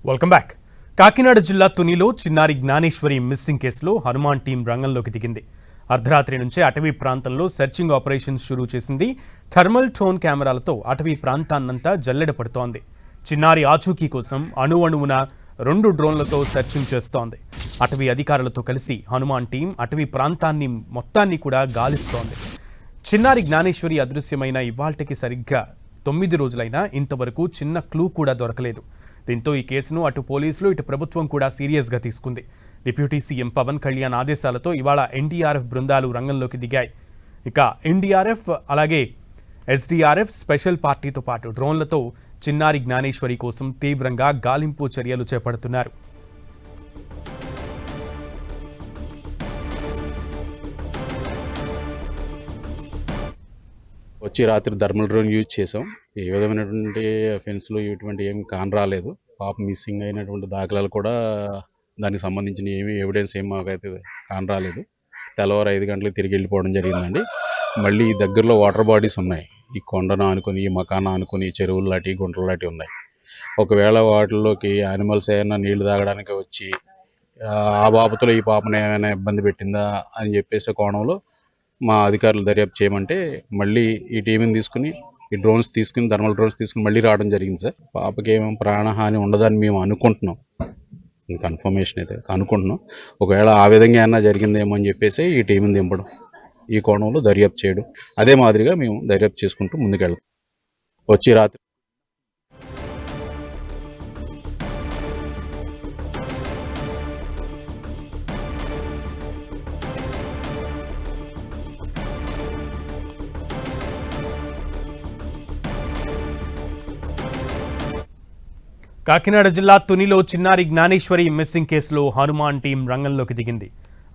Welcome back. Kakinada జిల్లా తునిలో చిన్నారి Gnaneshwari missing కేసులో హనుమాన్ టీం రంగంలోకి దిగింది. అర్ధరాత్రి నుంచే అటవీ ప్రాంతంలో సెర్చింగ్ ఆపరేషన్ షురూ చేసింది. థర్మల్ టోన్ కెమెరాలతో అటవీ ప్రాంతాన్నంతా జల్లెడ పడుతోంది. చిన్నారి ఆచూకీ కోసం అణువణువున 2 డ్రోన్లతో సెర్చింగ్ చేస్తోంది. అటవీ అధికారులతో కలిసి హనుమాన్ టీం అటవీ ప్రాంతాన్ని మొత్తాన్ని కూడా గాలిస్తోంది. చిన్నారి జ్ఞానేశ్వరి అదృశ్యమైన ఇవాల్టికి సరిగ్గా 9 రోజులైనా ఇంతవరకు చిన్న క్లూ కూడా దొరకలేదు. దీంతో ఈ కేసును అటు పోలీసులు ఇటు ప్రభుత్వం కూడా సీరియస్గా తీసుకుంది. డిప్యూటీ సీఎం పవన్ కళ్యాణ్ ఆదేశాలతో ఇవాళ ఎన్డీఆర్ఎఫ్ బృందాలు రంగంలోకి దిగాయి. ఇక ఎన్డీఆర్ఎఫ్ అలాగే ఎస్డీఆర్ఎఫ్ స్పెషల్ పార్టీతో పాటు డ్రోన్లతో చిన్నారి జ్ఞానేశ్వరి కోసం తీవ్రంగా గాలింపు చర్యలు చేపడుతున్నారు. వచ్చి రాత్రి థర్మల్ డ్రోన్ యూజ్ చేసాం. ఏ విధమైనటువంటి అఫెన్స్లు ఇటువంటి ఏమి కానరాలేదు. పాప మిస్సింగ్ అయినటువంటి దాఖలాలు కూడా దానికి సంబంధించిన ఏమి ఎవిడెన్స్ ఏమి మాకైతే కానరాలేదు. తెల్లవారు 5 గంటలకు తిరిగి వెళ్ళిపోవడం జరిగిందండి. మళ్ళీ దగ్గరలో వాటర్ బాడీస్ ఉన్నాయి. ఈ కొండను ఆనుకొని, ఈ మకాన ఆనుకొని చెరువులు లాంటి గుంటలు లాంటి ఉన్నాయి. ఒకవేళ వాటిల్లోకి యానిమల్స్ ఏమైనా నీళ్లు తాగడానికి వచ్చి ఆ బాపతలో ఈ పాపను ఏమైనా ఇబ్బంది పెట్టిందా అని చెప్పేసి కోణంలో మా అధికారులు దర్యాప్తు చేయమంటే మళ్ళీ ఈ టీంని తీసుకుని ఈ డ్రోన్స్ తీసుకుని థర్మల్ డ్రోన్స్ తీసుకుని మళ్ళీ రావడం జరిగింది సార్. పాపకి ఏమో ప్రాణహాని ఉండదని మేము అనుకుంటున్నాం. కన్ఫర్మేషన్ అయితే అనుకుంటున్నాం. ఒకవేళ ఆ విధంగా ఏమన్నా జరిగిందేమో అని చెప్పేసి ఈ టీంని దింపడం, ఈ కోణంలో దర్యాప్తు చేయడం, అదే మాదిరిగా మేము దర్యాప్తు చేసుకుంటూ ముందుకెళ్తాం. వచ్చి రాత్రి కాకినాడ జిల్లా తునిలో చిన్నారి జ్ఞానేశ్వరి మిస్సింగ్ కేసులో హనుమాన్ టీం రంగంలోకి దిగింది.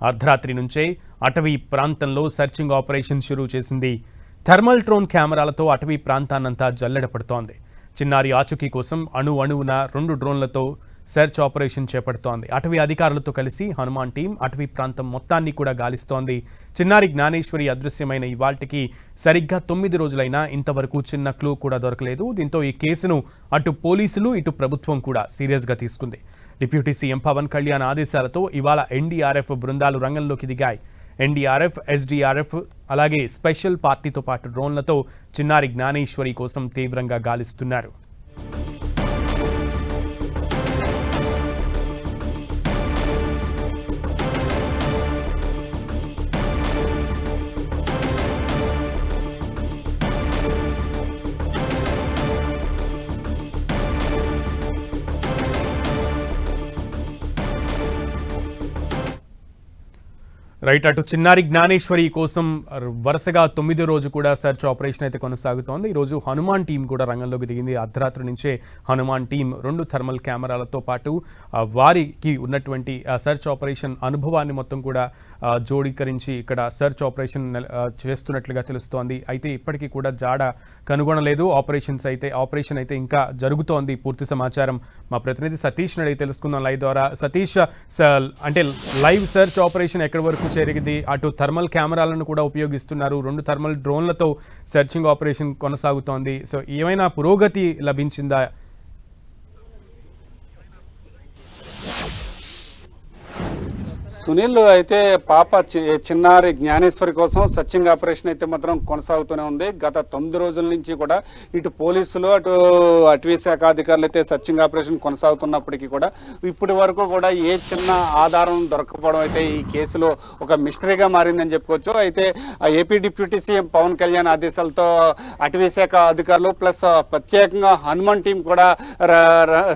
అర్ధరాత్రి నుంచే అటవీ ప్రాంతంలో సెర్చింగ్ ఆపరేషన్ షురూ చేసింది. థర్మల్ డ్రోన్ కెమెరాలతో అటవీ ప్రాంతాన్నంతా జల్లెడ పడుతోంది. చిన్నారి ఆచూకీ కోసం అణువణువున 2 డ్రోన్లతో సెర్చ్ ఆపరేషన్ చేపడుతోంది. అటవీ అధికారులతో కలిసి హనుమాన్ టీం అటవీ ప్రాంతం మొత్తాన్ని కూడా గాలిస్తోంది. చిన్నారి జ్ఞానేశ్వరి అదృశ్యమైన ఇవాల్టికి సరిగ్గా 9 రోజులైనా ఇంతవరకు చిన్న క్లూ కూడా దొరకలేదు. దీంతో ఈ కేసును అటు పోలీసులు ఇటు ప్రభుత్వం కూడా సీరియస్గా తీసుకుంది. డిప్యూటీ సీఎం పవన్ కళ్యాణ్ ఆదేశాలతో ఇవాళ ఎన్డీఆర్ఎఫ్ బృందాలు రంగంలోకి దిగాయి. ఎన్డీఆర్ఎఫ్, ఎస్డీఆర్ఎఫ్ అలాగే స్పెషల్ పార్టీతో పాటు డ్రోన్లతో చిన్నారి జ్ఞానేశ్వరి కోసం తీవ్రంగా గాలిస్తున్నారు. రైట్, అటు చిన్నారి జ్ఞానేశ్వరి కోసం వరుసగా 9వ రోజు కూడా సెర్చ్ ఆపరేషన్ అయితే కొనసాగుతోంది. ఈరోజు హనుమాన్ టీం కూడా రంగంలోకి దిగింది. అర్ధరాత్రి నుంచే హనుమాన్ టీం 2 థర్మల్ కెమెరాలతో పాటు వారికి ఉన్నటువంటి సెర్చ్ ఆపరేషన్ అనుభవాన్ని మొత్తం కూడా జోడీకరించి ఇక్కడ సెర్చ్ ఆపరేషన్ చేస్తున్నట్లుగా తెలుస్తోంది. అయితే ఇప్పటికీ కూడా జాడ కనుగొనలేదు. ఆపరేషన్ అయితే ఇంకా జరుగుతోంది. పూర్తి సమాచారం మా ప్రతినిధి సతీష్ అడిగి తెలుసుకుందాం లైవ్ ద్వారా. సతీష్, అంటే లైవ్ సెర్చ్ ఆపరేషన్ ఎక్కడి వరకు జరిగింది? అటు థర్మల్ కెమెరాలను కూడా ఉపయోగిస్తున్నారు. 2 థర్మల్ డ్రోన్లతో సెర్చింగ్ ఆపరేషన్ కొనసాగుతోంది. సో ఏమైనా పురోగతి లభించిందా? సునీల్, అయితే పాప చిన్నారి జ్ఞానేశ్వరి కోసం సర్చింగ్ ఆపరేషన్ అయితే మాత్రం కొనసాగుతూనే ఉంది. గత 9 రోజుల నుంచి కూడా ఇటు పోలీసులు అటు అటవీ శాఖ అధికారులు అయితే సర్చింగ్ ఆపరేషన్ కొనసాగుతున్నప్పటికీ కూడా ఇప్పటి వరకు కూడా ఏ చిన్న ఆధారం దొరకపోవడం అయితే ఈ కేసులో ఒక మిస్టరీగా మారిందని చెప్పుకోవచ్చు. అయితే AP deputy CM Pawan Kalyan ఆదేశాలతో అటవీ శాఖ అధికారులు ప్లస్ ప్రత్యేకంగా హనుమాన్ టీం కూడా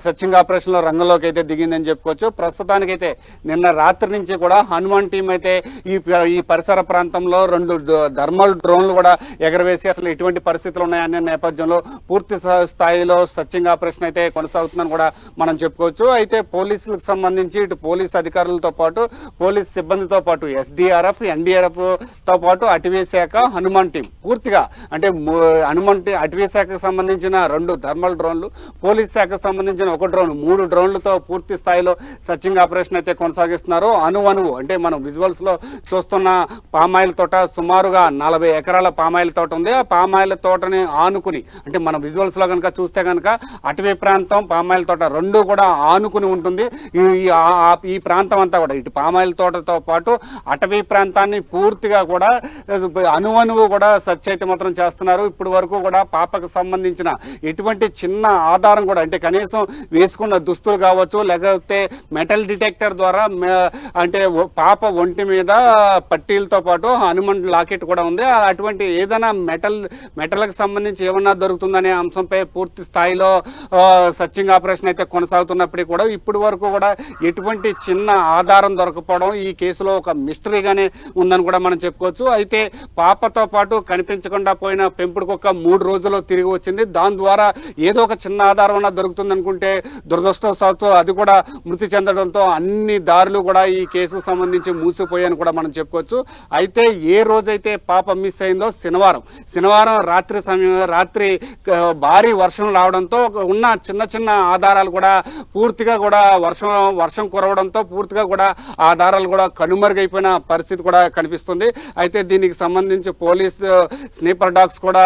సర్చింగ్ ఆపరేషన్లో రంగంలోకి అయితే దిగిందని చెప్పుకోవచ్చు. ప్రస్తుతానికైతే నిన్న రాత్రి నుంచి కూడా హనుమాన్ టీం అయితే ఈ పరిసర ప్రాంతంలో 2 థర్మల్ డ్రోన్లు కూడా ఎగరవేసి అసలు ఎటువంటి పరిస్థితులు ఉన్నాయనే నేపథ్యంలో పూర్తి స్థాయిలో సర్చింగ్ ఆపరేషన్ అయితే కొనసాగుతుందని కూడా మనం చెప్పుకోవచ్చు. అయితే పోలీసులకు సంబంధించి ఇటు పోలీస్ అధికారులతో పాటు పోలీస్ సిబ్బందితో పాటు ఎస్డీఆర్ఎఫ్, ఎన్డీఆర్ఎఫ్ తో పాటు అటవీ శాఖ, హనుమాన్ టీం పూర్తిగా అంటే అటవీ శాఖకు సంబంధించిన 2 థర్మల్ డ్రోన్లు, పోలీస్ శాఖకు సంబంధించిన 1 డ్రోన్, 3 డ్రోన్లతో పూర్తి స్థాయిలో సర్చింగ్ ఆపరేషన్ అయితే కొనసాగిస్తున్నారు. అణువణువు అంటే మనం విజువల్స్లో చూస్తున్న పామాయిల్ తోట సుమారుగా 40 ఎకరాల పామాయిల్ తోట ఉంది. ఆ పామాయిల్ తోటని ఆనుకుని అంటే మనం విజువల్స్లో కనుక చూస్తే కనుక అటవీ ప్రాంతం పామాయిల్ తోట రెండు కూడా ఆనుకుని ఉంటుంది. ఈ ప్రాంతం అంతా కూడా ఇటు పామాయిల్ తోటతో పాటు అటవీ ప్రాంతాన్ని పూర్తిగా కూడా అణువణువు కూడా సెర్చ్ అయితే మాత్రం చేస్తున్నారు. ఇప్పుడు వరకు కూడా పాపకు సంబంధించిన ఎటువంటి చిన్న ఆధారం కూడా అంటే కనీసం వేసుకున్న దుస్తులు కావచ్చు, లేకపోతే మెటల్ డిటెక్టర్ ద్వారా అంటే పాప ఒంటి మీద పట్టీలతో పాటు హనుమాన్ లాకెట్ కూడా ఉంది. అటువంటి ఏదైనా మెటల్కి సంబంధించి ఏమన్నా దొరుకుతుందనే అంశంపై పూర్తి స్థాయిలో సర్చింగ్ ఆపరేషన్ అయితే కొనసాగుతున్నప్పటికీ కూడా ఇప్పుడు వరకు కూడా ఎటువంటి చిన్న ఆధారం దొరకపోవడం ఈ కేసులో ఒక మిస్టరీగానే ఉందని కూడా మనం చెప్పుకోవచ్చు. అయితే పాపతో పాటు కనిపించకుండా పోయిన పెంపుడు కుక్క 3 రోజుల్లో తిరిగి వచ్చింది. దాని ద్వారా ఏదో ఒక చిన్న ఆధారం అన్నా దొరుకుతుంది అనుకుంటే దురదృష్టవశాత్తు అది కూడా మృతి చెందడంతో అన్ని దారులు కూడా ఈ కేసుకు సంబంధించి మూసిపోయాయని కూడా మనం చెప్పుకోవచ్చు. అయితే ఏ రోజైతే పాప మిస్ అయిందో శనివారం రాత్రి భారీ వర్షం రావడంతో ఉన్న చిన్న ఆధారాలు కూడా పూర్తిగా కూడా వర్షం కురవడంతో పూర్తిగా కూడా ఆధారాలు కూడా కనుమరుగైపోయిన పరిస్థితి కూడా కనిపిస్తుంది. అయితే దీనికి సంబంధించి పోలీస్ స్నీపర్ డాగ్స్ కూడా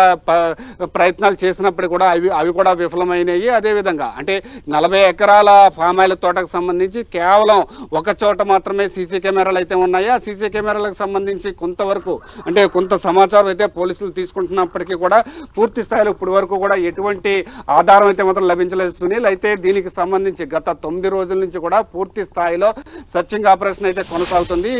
ప్రయత్నాలు చేసినప్పుడు కూడా అవి కూడా విఫలమైనవి. అదేవిధంగా అంటే 40 ఎకరాల పామాయిల్ తోటకు సంబంధించి కేవలం ఒక చోట మాత్రమే సీసీ కెమెరాలు అయితే ఉన్నాయి. ఆ సీసీ కెమెరాలకు సంబంధించి కొంతవరకు అంటే కొంత సమాచారం అయితే పోలీసులు తీసుకుంటున్నప్పటికీ కూడా పూర్తి స్థాయిలో ఇప్పుడు వరకు కూడా ఎటువంటి ఆధారం అయితే మాత్రం లభించలేదు సునీల్. అయితే దీనికి సంబంధించి గత 9 రోజుల నుంచి కూడా పూర్తి స్థాయిలో సర్చింగ్ ఆపరేషన్ అయితే కొనసాగుతుంది.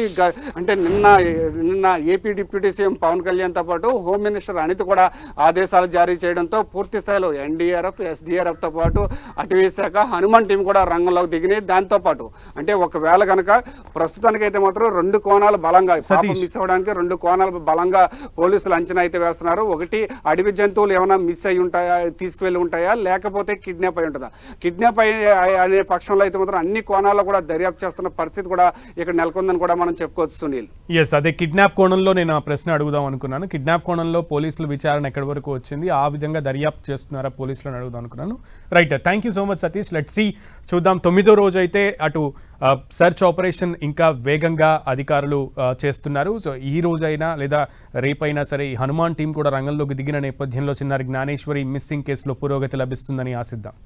అంటే నిన్న ఏపీ డిప్యూటీ సీఎం పవన్ కళ్యాణ్తో పాటు హోమ్ మినిస్టర్ అనిత కూడా ఆదేశాలు జారీ చేయడంతో పూర్తి స్థాయిలో ఎన్డీఆర్ఎఫ్, ఎస్డీఆర్ఎఫ్తో పాటు అటవీ శాఖ, హనుమాన్ టీం కూడా రంగంలోకి దిగినాయి. దాంతోపాటు అంటే ఒకవేళ కనుక ప్రస్తుతానికైతే మాత్రం 2 కోణాలు బలంగా మిస్ అవ్వడానికి 2 కోణాలు బలంగా పోలీసులు అంచనా అయితే వేస్తున్నారు. ఒకటి అడవి జంతువులు ఏమైనా మిస్ అయి ఉంటాయా, తీసుకువెళ్ళి ఉంటాయా, లేకపోతే కిడ్నాప్ అయి ఉంటుందా. కిడ్నాప్ అనే పక్షంలో అయితే మాత్రం అన్ని కోణాల్లో కూడా దర్యాప్తు చేస్తున్న పరిస్థితి కూడా ఇక్కడ నెలకొందని కూడా మనం చెప్పుకోవచ్చు సునీల్. అదే కిడ్నాప్ కోణంలో నేను ఆ ప్రశ్న అడుగుదాం అనుకున్నాను. కిడ్నాప్ కోణంలో పోలీసుల విచారణ ఎక్కడి వరకు వచ్చింది, ఆ విధంగా దర్యాప్తు చేస్తున్నారా పోలీసులను అడుగుదాం అనుకున్నాను. Right, thank you so much Satish. Let's see, చూద్దాం. 9వ రోజు అయితే అటు సర్చ్ ఆపరేషన్ ఇంకా వేగంగా అధికారులు చేస్తున్నారు. సో ఈ రోజైనా లేదా రేపైనా సరే ఈ హనుమాన్ టీం కూడా రంగంలోకి దిగిన నేపథ్యంలో చిన్నారి జ్ఞానేశ్వరి మిస్సింగ్ కేసులో పురోగతి లభిస్తుందని ఆశిద్దాం.